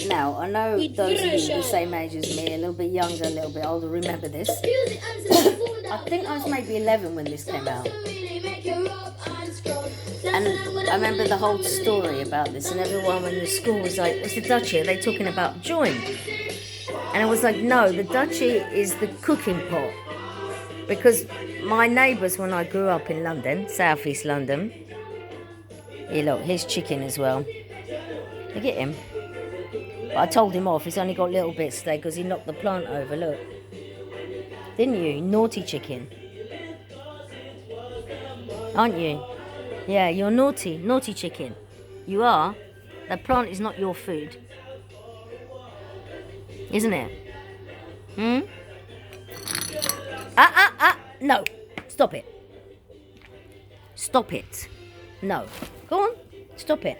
Now, I know those of you the same age as me, a little bit younger, a little bit older, remember this. I think I was maybe 11 when this came out. And I remember the whole story about this, and everyone in the school was like, "What's the duchy? Are they talking about joint?" And I was like, "No, the duchy is the cooking pot." Because my neighbours, when I grew up in London, southeast London, here look, here's chicken as well. Look at him. But I told him off, he's only got little bits today because he knocked the plant over, look. Didn't you? Naughty chicken. Aren't you? Yeah, you're naughty. Naughty chicken. You are. That plant is not your food. Isn't it? No. Stop it. Stop it. No. Go on. Stop it.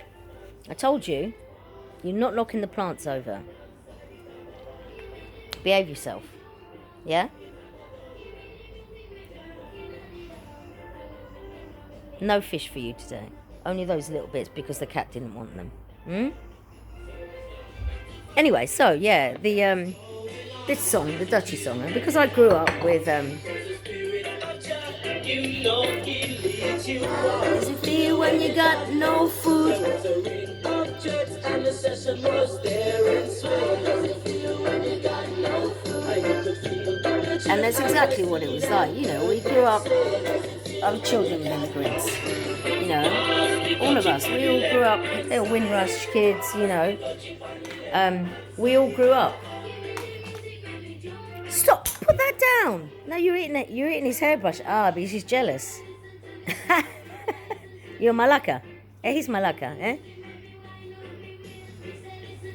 I told you. You're not knocking the plants over. Behave yourself. Yeah? No fish for you today. Only those little bits because the cat didn't want them. Anyway, so yeah, the this song, the Duchy song, and because I grew up with does it feel when you got no food? And that's exactly what it was like. You know, we grew up. I'm children of immigrants. You know, all of us. We all grew up. They were Windrush kids. You know, we all grew up. Stop! Put that down. No, you're eating it. You're eating his hairbrush. Ah, because he's jealous. You're Malacca. He's Malacca.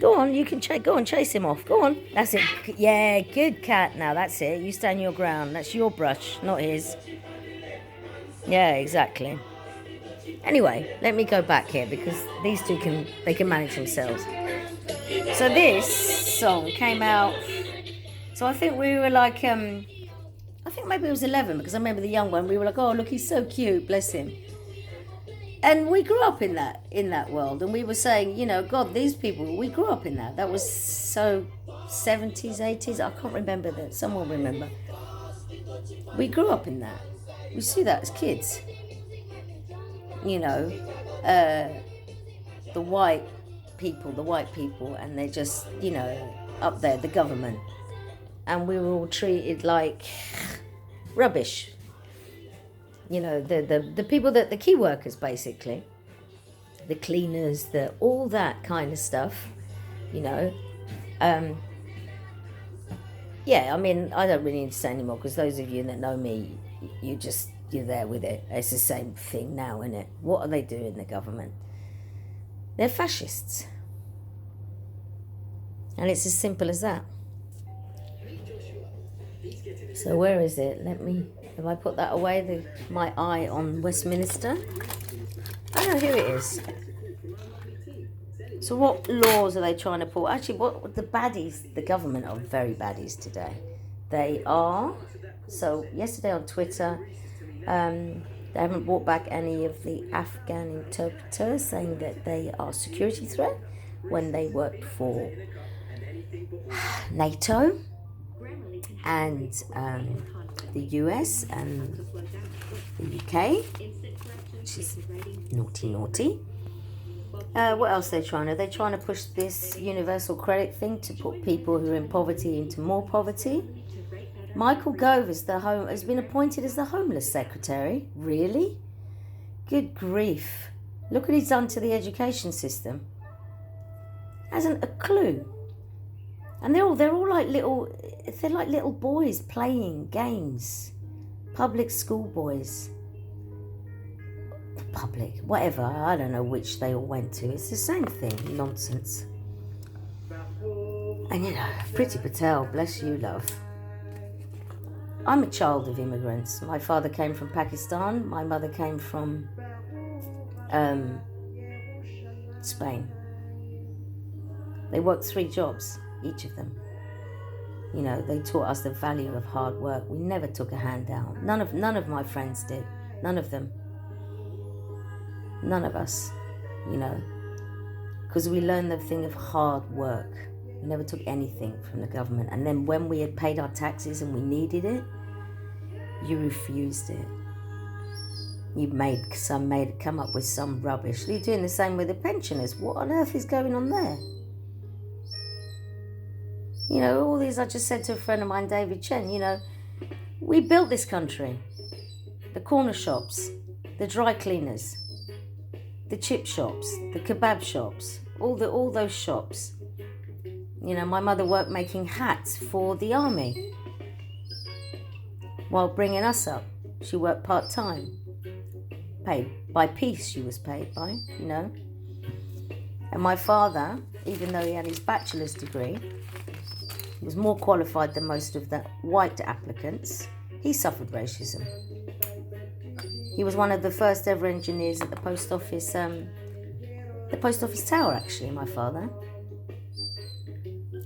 Go on, you can go on, chase him off. Go on. That's it. Yeah, good cat. Now that's it. You stand your ground. That's your brush, not his. Yeah, exactly. Anyway, let me go back here because these two can manage themselves. So this song came out. So I think we were like, I think maybe it was 11 because I remember the young one. We were like, oh look, he's so cute, bless him. And we grew up in that world, and we were saying, you know, God, these people, we grew up in that. That was so 70s, 80s. I can't remember that. Someone remember. We grew up in that. We see that as kids. You know, the white people, and they're just, you know, up there, the government. And we were all treated like rubbish. You know, the people that the key workers, basically, the cleaners, all that kind of stuff, you know. Yeah, I mean, I don't really need to say anymore because those of you that know me, you're there with it. It's the same thing now, isn't it? What are they doing, the government? They're fascists. And it's as simple as that. So where is it? Have I put that away? My eye on Westminster? I don't know who it is. So what laws are they trying to pull? Actually, what the baddies, the government are very baddies today. They are. So yesterday on Twitter, they haven't brought back any of the Afghan interpreters, saying that they are a security threat when they worked for NATO and the US and the UK, which is naughty. What else are they trying to? They're trying to push this universal credit thing to put people who are in poverty into more poverty. Michael Gove has been appointed as the Homeless Secretary. Really? Good grief. Look what he's done to the education system. Hasn't a clue. And they're all like little boys playing games. Public school boys. Public, whatever, I don't know which they all went to. It's the same thing, nonsense. And you know, Priti Patel, bless you, love. I'm a child of immigrants. My father came from Pakistan. My mother came from Spain. They worked 3 jobs, each of them. You know, they taught us the value of hard work. We never took a handout. None of my friends did. None of them. None of us, you know. because we learned the thing of hard work. We never took anything from the government. And then when we had paid our taxes and we needed it, you refused it. You come up with some rubbish. You're doing the same with the pensioners. What on earth is going on there? You know, all these, I just said to a friend of mine, David Chen, you know, we built this country. The corner shops, the dry cleaners, the chip shops, the kebab shops, all those shops. You know, my mother worked making hats for the army while bringing us up. She worked part-time. Paid by piece she was paid by, you know. And my father, even though he had his bachelor's degree, he was more qualified than most of the white applicants. He suffered racism. He was one of the first ever engineers at the post office tower, actually, my father.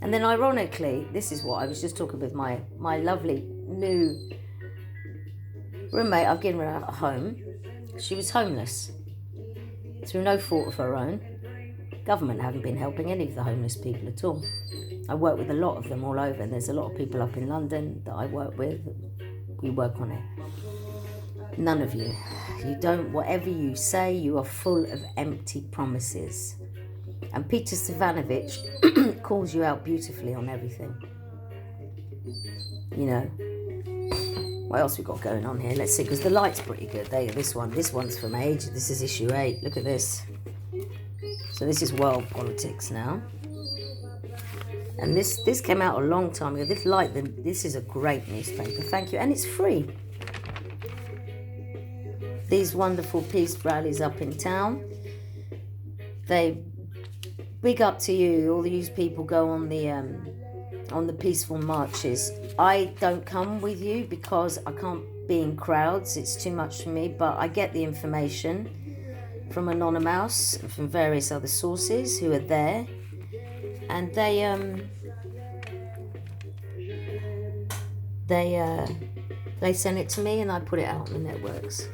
And then ironically, this is what I was just talking with my lovely new roommate. I've given her a home. She was homeless through no fault of her own. Government haven't been helping any of the homeless people at all. I work with a lot of them all over, and there's a lot of people up in London that I work with. We work on it. None of you. You don't, whatever you say, you are full of empty promises. And Peter Stavanovich calls you out beautifully on everything. You know. What else we got going on here? Let's see, because the light's pretty good. This one's from Age. This is issue 8. Look at this. So this is world politics now. And this came out a long time ago. This is a great newspaper. Thank you. And it's free. These wonderful peace rallies up in town. They big up to you. All these people go on the peaceful marches. I don't come with you because I can't be in crowds. It's too much for me. But I get the information from Anonymous and from various other sources who are there, and they send it to me, and I put it out on the networks.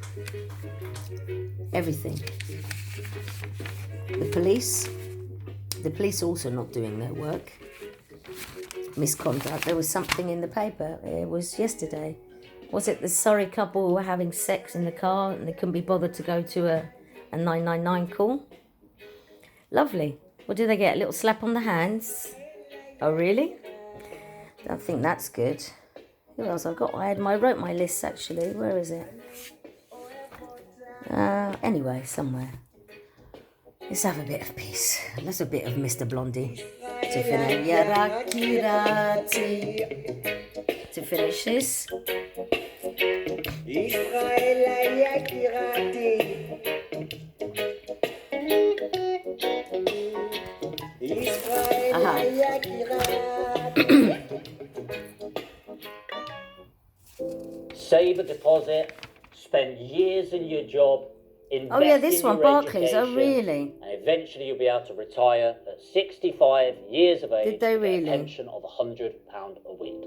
Everything. The police also not doing their work. Misconduct. There was something in the paper. It was yesterday. Was it the Surrey couple who were having sex in the car and they couldn't be bothered to go to a 999 call? Lovely. What do they get? A little slap on the hands? Oh, really? I think that's good. Who else I've got? I wrote my list actually. Where is it? Anyway, somewhere. Let's have a bit of peace. Let's have a bit of Mr. Blondie. To finish this. Save a deposit, spend years in your job, invest oh yeah, this in one, your Barclays. education, Oh really? and eventually you'll be able to retire at 65 years of age. Did they really? With a pension of £100 a week.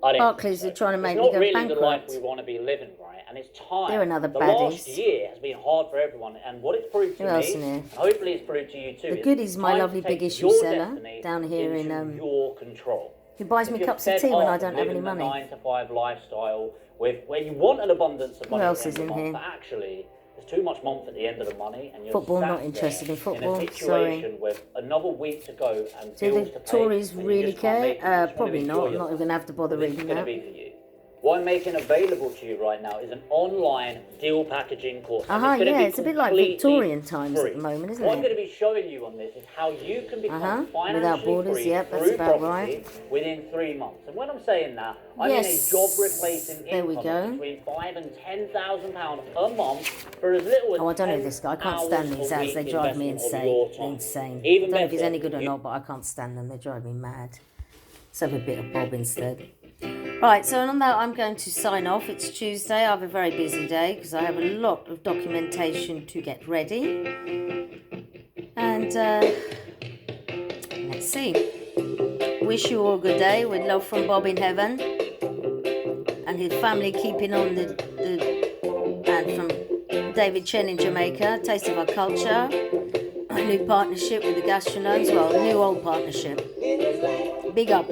I don't Barclays think are trying to make it's me not go really bankrupt. the life we want to be living, right? And it's time. They're another the baddies. last year has been hard for everyone, and what it's proved to Who else me, in here? and hopefully it's proved to you too. The Goodies, my time lovely to big take issue your seller destiny down here in into your control. who buys me If you're cups of fed tea when I up don't have any living the money. 9-to-5 lifestyle where you want an abundance of money Who else at the is end of the in month, here? but actually there's too much month at the end of the money, and you're Football, sat not there interested in football, in a sorry. situation with another week to go and Do bills the to pay, Tories and you really just can't care? make it. You just wanna Probably enjoy not. I'm not yourself. even going to have to bother This is reading going to that. be for you. What I'm making available to you right now is an online deal packaging course. And it's gonna yeah, be it's a bit like completely Victorian times free. at the moment, isn't What I'm it? going to be showing you on this is how you can become financially Without borders, free yep, that's through about property right. within 3 months. And when I'm saying that, I Yes. mean a job replacing There we income go. of between £5,000 and £10,000 per month for as little as Oh, I don't know this guy. I can't stand 10 these hours ads. a They week drive me investment of your insane. time. They're insane. I Even don't know if he's better, any good or you- not, but I can't stand them. They drive me mad. Let's have a bit of Bob instead. Right, so on that, I'm going to sign off. It's Tuesday. I have a very busy day because I have a lot of documentation to get ready. And let's see. Wish you all a good day with love from Bob in heaven. And his family keeping on and from David Chen in Jamaica, Taste of Our Culture. A new partnership with the gastronomes. Well, new old partnership. Big up.